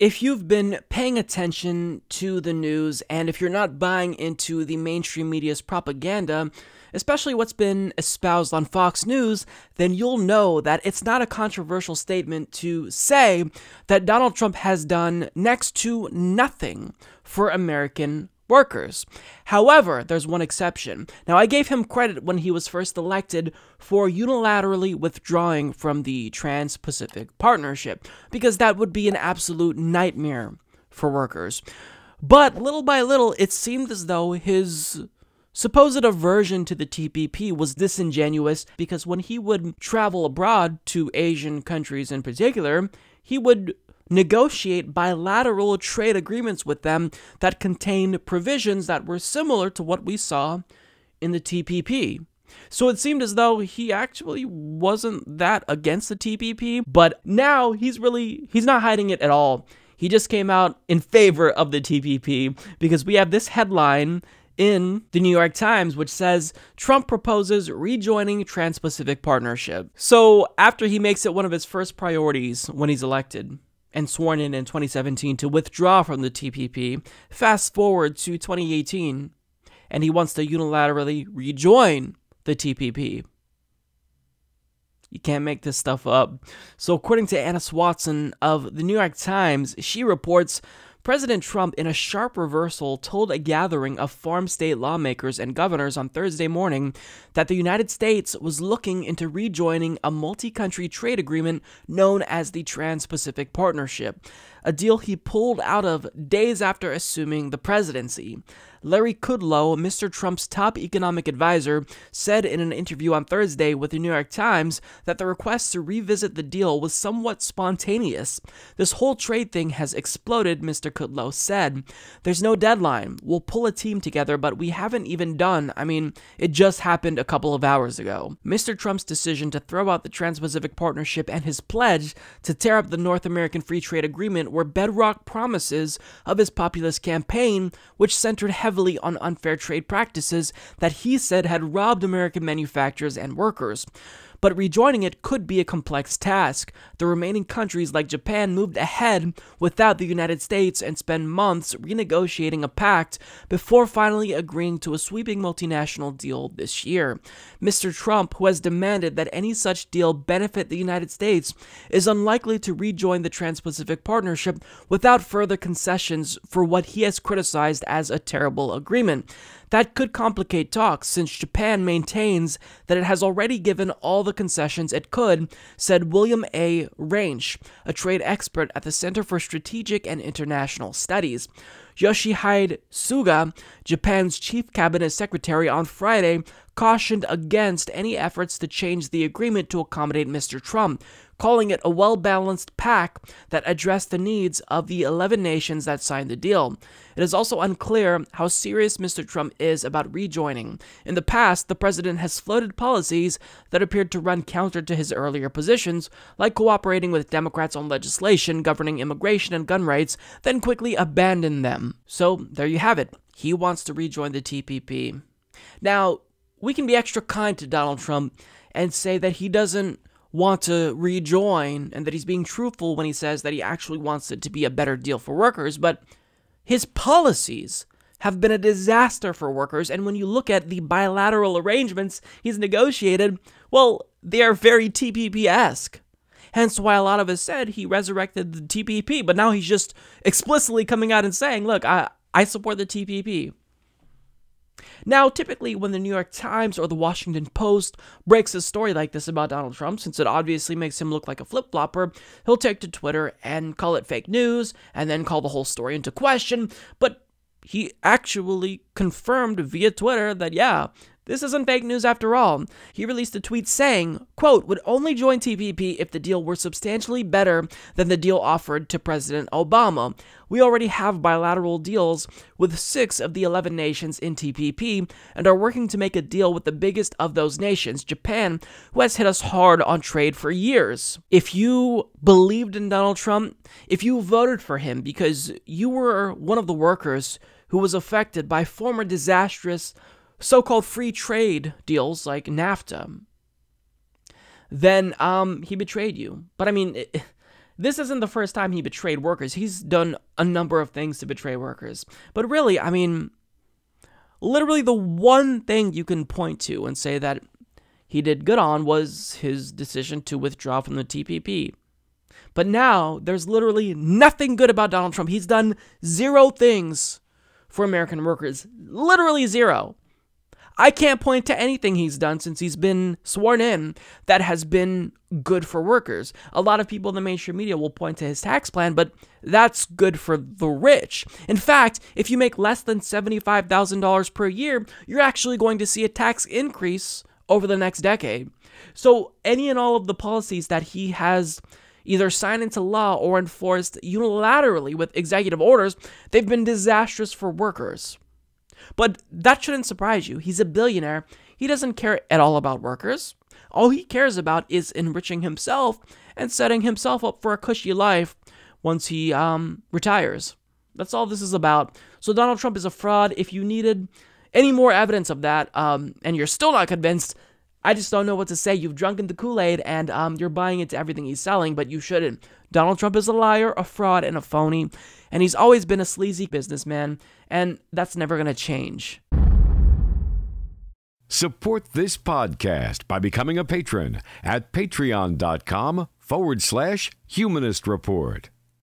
If you've been paying attention to the news, and if you're not buying into the mainstream media's propaganda, especially what's been espoused on Fox News, then you'll know that it's not a controversial statement to say that Donald Trump has done next to nothing for American workers. However, there's one exception. Now, I gave him credit when he was first elected for unilaterally withdrawing from the Trans-Pacific Partnership, because that would be an absolute nightmare for workers. But little by little, it seemed as though his supposed aversion to the TPP was disingenuous, because when he would travel abroad to Asian countries in particular, he would negotiate bilateral trade agreements with them that contained provisions that were similar to what we saw in the TPP. So it seemed as though he actually wasn't that against the TPP, but now he's not hiding it at all. He just came out in favor of the TPP, because we have this headline in the New York Times, which says, Trump proposes rejoining Trans-Pacific Partnership. So after he makes it one of his first priorities when he's elected and sworn in 2017 to withdraw from the TPP, fast forward to 2018, and he wants to unilaterally rejoin the TPP. You can't make this stuff up. So according to Anna Swatson of the New York Times, she reports President Trump, in a sharp reversal, told a gathering of farm state lawmakers and governors on Thursday morning that the United States was looking into rejoining a multi-country trade agreement known as the Trans-Pacific Partnership, a deal he pulled out of days after assuming the presidency. Larry Kudlow, Mr. Trump's top economic advisor, said in an interview on Thursday with the New York Times that the request to revisit the deal was somewhat spontaneous. This whole trade thing has exploded, Mr. Kudlow said. There's no deadline. We'll pull a team together, but we haven't even done. It just happened a couple of hours ago. Mr. Trump's decision to throw out the Trans-Pacific Partnership and his pledge to tear up the North American Free Trade Agreement were bedrock promises of his populist campaign, which centered heavily on unfair trade practices that he said had robbed American manufacturers and workers. But rejoining it could be a complex task. The remaining countries like Japan moved ahead without the United States and spent months renegotiating a pact before finally agreeing to a sweeping multinational deal this year. Mr. Trump, who has demanded that any such deal benefit the United States, is unlikely to rejoin the Trans-Pacific Partnership without further concessions for what he has criticized as a terrible agreement. That could complicate talks, since Japan maintains that it has already given all the concessions it could, said William A. Range, a trade expert at the Center for Strategic and International Studies. Yoshihide Suga, Japan's chief cabinet secretary, on Friday cautioned against any efforts to change the agreement to accommodate Mr. Trump, calling it a well-balanced pact that addressed the needs of the 11 nations that signed the deal. It is also unclear how serious Mr. Trump is about rejoining. In the past, the president has floated policies that appeared to run counter to his earlier positions, like cooperating with Democrats on legislation governing immigration and gun rights, then quickly abandoned them. So, there you have it. He wants to rejoin the TPP. Now, we can be extra kind to Donald Trump and say that he doesn't want to rejoin and that he's being truthful when he says that he actually wants it to be a better deal for workers, but his policies have been a disaster for workers, and when you look at the bilateral arrangements he's negotiated, well, they are very TPP-esque. Hence why a lot of us said he resurrected the TPP, but now he's just explicitly coming out and saying, look, I support the TPP. Now, typically when the New York Times or the Washington Post breaks a story like this about Donald Trump, since it obviously makes him look like a flip-flopper, he'll take to Twitter and call it fake news, and then call the whole story into question, but he actually confirmed via Twitter that, yeah, this isn't fake news after all. He released a tweet saying, quote, would only join TPP if the deal were substantially better than the deal offered to President Obama. We already have bilateral deals with 6 of the 11 nations in TPP and are working to make a deal with the biggest of those nations, Japan, who has hit us hard on trade for years. If you believed in Donald Trump, if you voted for him because you were one of the workers who was affected by former disastrous so-called free trade deals like NAFTA, then he betrayed you. But this isn't the first time he betrayed workers. He's done a number of things to betray workers. But really, I mean, literally the one thing you can point to and say that he did good on was his decision to withdraw from the TPP. But now, there's literally nothing good about Donald Trump. He's done 0 things for American workers. Literally 0. I can't point to anything he's done since he's been sworn in that has been good for workers. A lot of people in the mainstream media will point to his tax plan, but that's good for the rich. In fact, if you make less than $75,000 per year, you're actually going to see a tax increase over the next decade. So any and all of the policies that he has either signed into law or enforced unilaterally with executive orders, they've been disastrous for workers. But that shouldn't surprise you. He's a billionaire. He doesn't care at all about workers. All he cares about is enriching himself and setting himself up for a cushy life once he retires. That's all this is about. So Donald Trump is a fraud. If you needed any more evidence of that, and you're still not convinced, I just don't know what to say. You've drunken the Kool-Aid, and you're buying into everything he's selling, but you shouldn't. Donald Trump is a liar, a fraud, and a phony, and he's always been a sleazy businessman, and that's never going to change. Support this podcast by becoming a patron at patreon.com/Humanist Report.